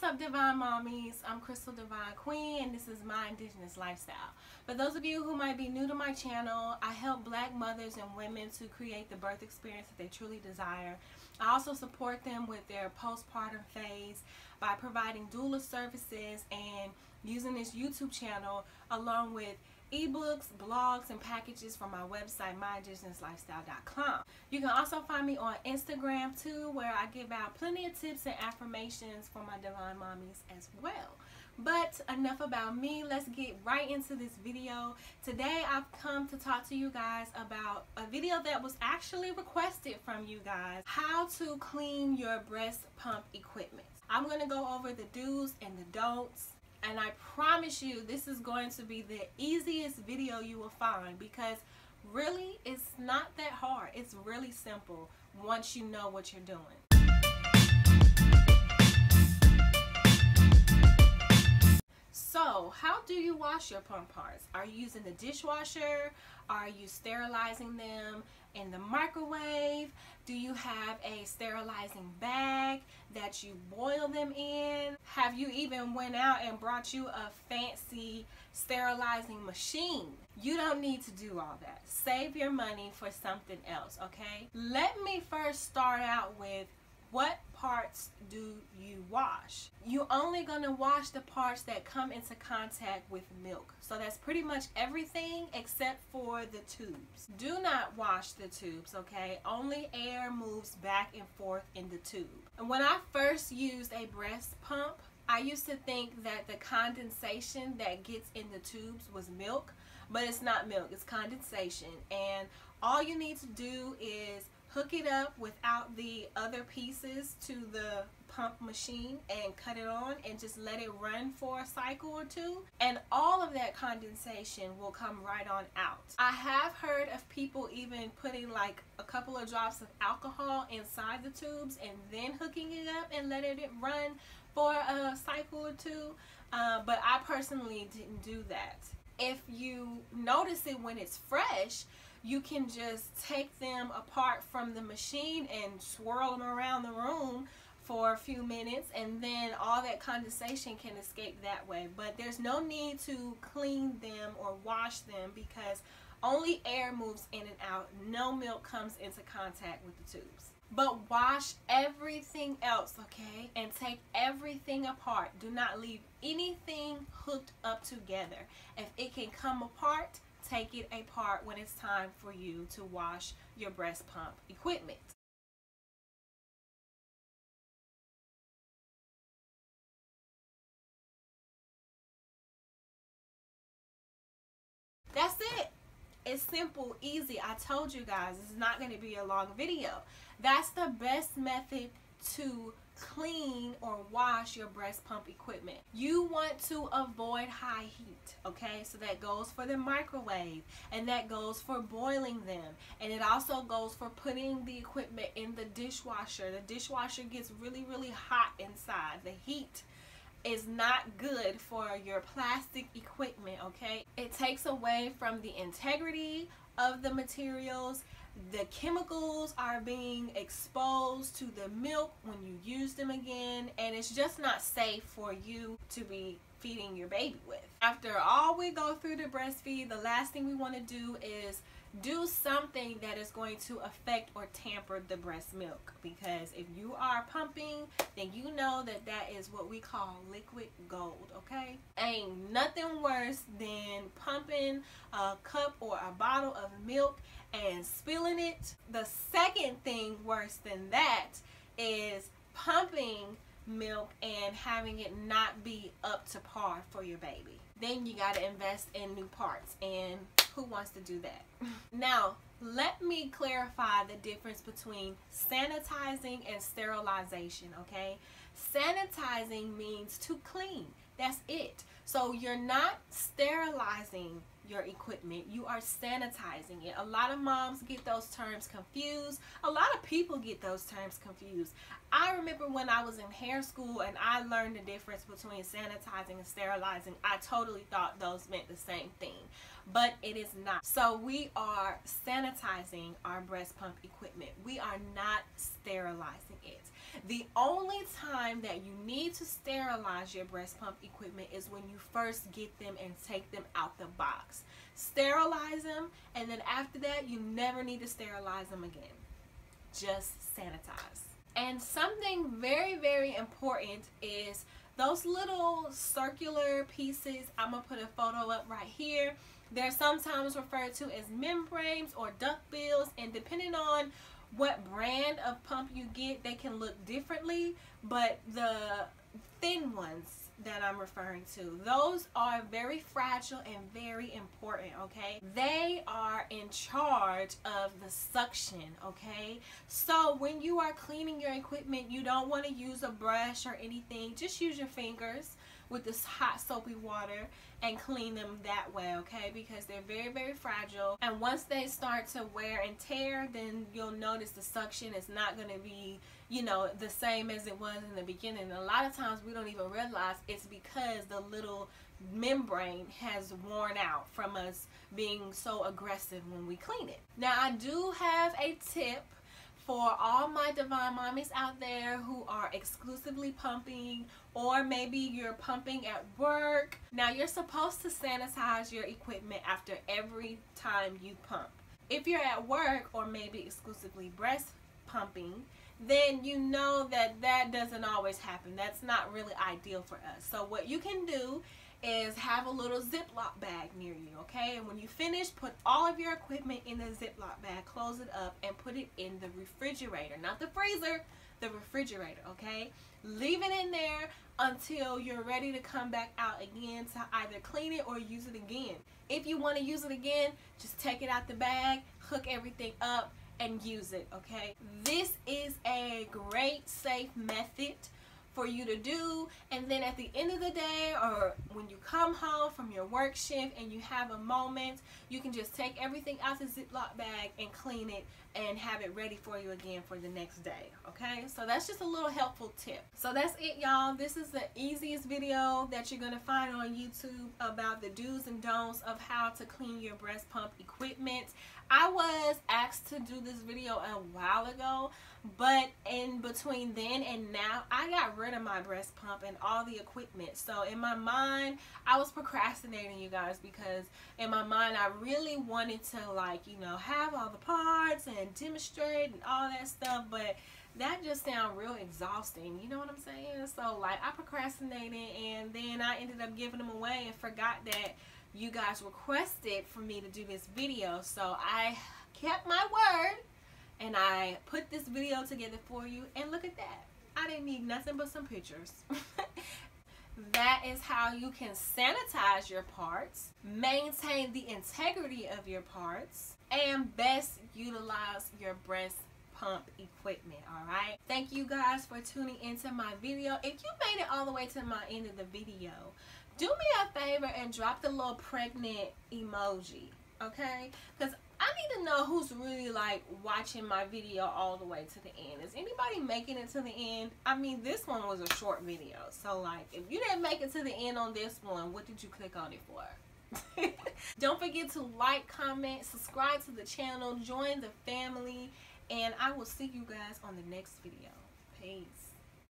up, Divine Mommies? I'm Crystal Divine Queen, and this is my Indigenous lifestyle. For those of you who might be new to my channel, I help Black mothers and women to create the birth experience that they truly desire. I also support them with their postpartum phase by providing doula services and using this YouTube channel along with ebooks, blogs, and packages from my website, myindigenousLifestyle.com. You can also find me on Instagram too, where I give out plenty of tips and affirmations for my Divine Mommies as well. But enough about me. Let's get right into this video. Today I've come to talk to you guys about a video that was actually requested from you guys: how to clean your breast pump equipment. I'm going to go over the do's and the don'ts. And I promise you, this is going to be the easiest video you will find, because really, it's not that hard. It's really simple once you know what you're doing. So, how do you wash your pump parts? Are you using the dishwasher? Are you sterilizing them in the microwave? Do you have a sterilizing bag that you boil them in? Have you even went out and brought you a fancy sterilizing machine? You don't need to do all that. Save your money for something else, okay? Let me first start out with, what parts do you wash? You're only going to wash the parts that come into contact with milk. So that's pretty much everything except for the tubes. Do not wash the tubes, okay? Only air moves back and forth in the tube. And when I first used a breast pump, I used to think that the condensation that gets in the tubes was milk, but it's not milk, it's condensation. And all you need to do is hook it up without the other pieces to the pump machine and cut it on and just let it run for a cycle or two, and all of that condensation will come right on out. I have heard of people even putting like a couple of drops of alcohol inside the tubes and then hooking it up and letting it run for a cycle or two, but I personally didn't do that. If you notice it when it's fresh, you can just take them apart from the machine and swirl them around the room for a few minutes, and then all that condensation can escape that way. But there's no need to clean them or wash them, because only air moves in and out. No milk comes into contact with the tubes. But wash everything else, okay? And take everything apart. Do not leave anything hooked up together. If it can come apart, take it apart when it's time for you to wash your breast pump equipment. That's it. It's simple, easy. I told you guys, this is not going to be a long video. That's the best method to clean or wash your breast pump equipment. You want to avoid high heat, okay? So that goes for the microwave, and that goes for boiling them, and it also goes for putting the equipment in the dishwasher. The dishwasher gets really, really hot inside. The heat is not good for your plastic equipment, okay? It takes away from the integrity of the materials. The chemicals are being exposed to the milk when you use them again, and it's just not safe for you to be feeding your baby with. After all we go through to breastfeed, the last thing we want to do is do something that is going to affect or tamper the breast milk, because if you are pumping, then you know that that is what we call liquid gold, okay? Ain't nothing worse than pumping a cup or a bottle of milk and spilling it. The second thing worse than that is pumping milk and having it not be up to par for your baby. Then you got to invest in new parts, and who wants to do that? Now, let me clarify the difference between sanitizing and sterilization, okay? Sanitizing means to clean. That's it. So you're not sterilizing your equipment, you are sanitizing it. A lot of moms get those terms confused. A lot of people get those terms confused. I remember when I was in hair school and I learned the difference between sanitizing and sterilizing, I totally thought those meant the same thing, but it is not. So we are sanitizing our breast pump equipment. We are not sterilizing it. The only time that you need to sterilize your breast pump equipment is when you first get them and take them out the box. Sterilize them, and then after that, you never need to sterilize them again. Just sanitize. And something very, very important is those little circular pieces. I'm going to put a photo up right here. They're sometimes referred to as membranes or duckbills, and depending on what brand of pump you get, they can look differently, but the thin ones that I'm referring to, those are very fragile and very important, okay? They are in charge of the suction, okay? So when you are cleaning your equipment, you don't want to use a brush or anything. Just use your fingers with this hot soapy water and clean them that way, okay? Because they're very, very fragile, and once they start to wear and tear, then you'll notice the suction is not going to be, you know, the same as it was in the beginning. A lot of times we don't even realize it's because the little membrane has worn out from us being so aggressive when we clean it. Now, I do have a tip for all my divine mommies out there who are exclusively pumping, or maybe you're pumping at work. Now, you're supposed to sanitize your equipment after every time you pump. If you're at work or maybe exclusively breast pumping, then you know that that doesn't always happen. That's not really ideal for us. So what you can do is have a little Ziploc bag near you, okay? And when you finish, put all of your equipment in the Ziploc bag, close it up, and put it in the refrigerator. Not the freezer, the refrigerator, okay? Leave it in there until you're ready to come back out again to either clean it or use it again. If you want to use it again, just take it out the bag, hook everything up, and use it, okay? This is a great, safe method for you to do, and then at the end of the day, or when you come home from your work shift and you have a moment, you can just take everything out the Ziploc bag and clean it and have it ready for you again for the next day, okay? So that's just a little helpful tip. So that's it, y'all. This is the easiest video that you're gonna find on YouTube about the do's and don'ts of how to clean your breast pump equipment. I was asked to do this video a while ago, but in between then and now, I got rid of my breast pump and all the equipment. So in my mind, I was procrastinating, you guys, because in my mind, I really wanted to, like, you know, have all the parts and demonstrate and all that stuff, but that just sounds real exhausting, you know what I'm saying? So, like, I procrastinated, and then I ended up giving them away and forgot that you guys requested for me to do this video. So I kept my word and I put this video together for you, and look at that. I didn't need nothing but some pictures. That is how you can sanitize your parts, maintain the integrity of your parts, and best utilize your breast pump equipment. All right, thank you guys for tuning into my video. If you made it all the way to my end of the video, do me a favor and drop the little pregnant emoji, okay? Because I need to know who's really, like, watching my video all the way to the end. Is anybody making it to the end? I mean, this one was a short video. So, like, if you didn't make it to the end on this one, what did you click on it for? Don't forget to like, comment, subscribe to the channel, join the family, and I will see you guys on the next video. Peace.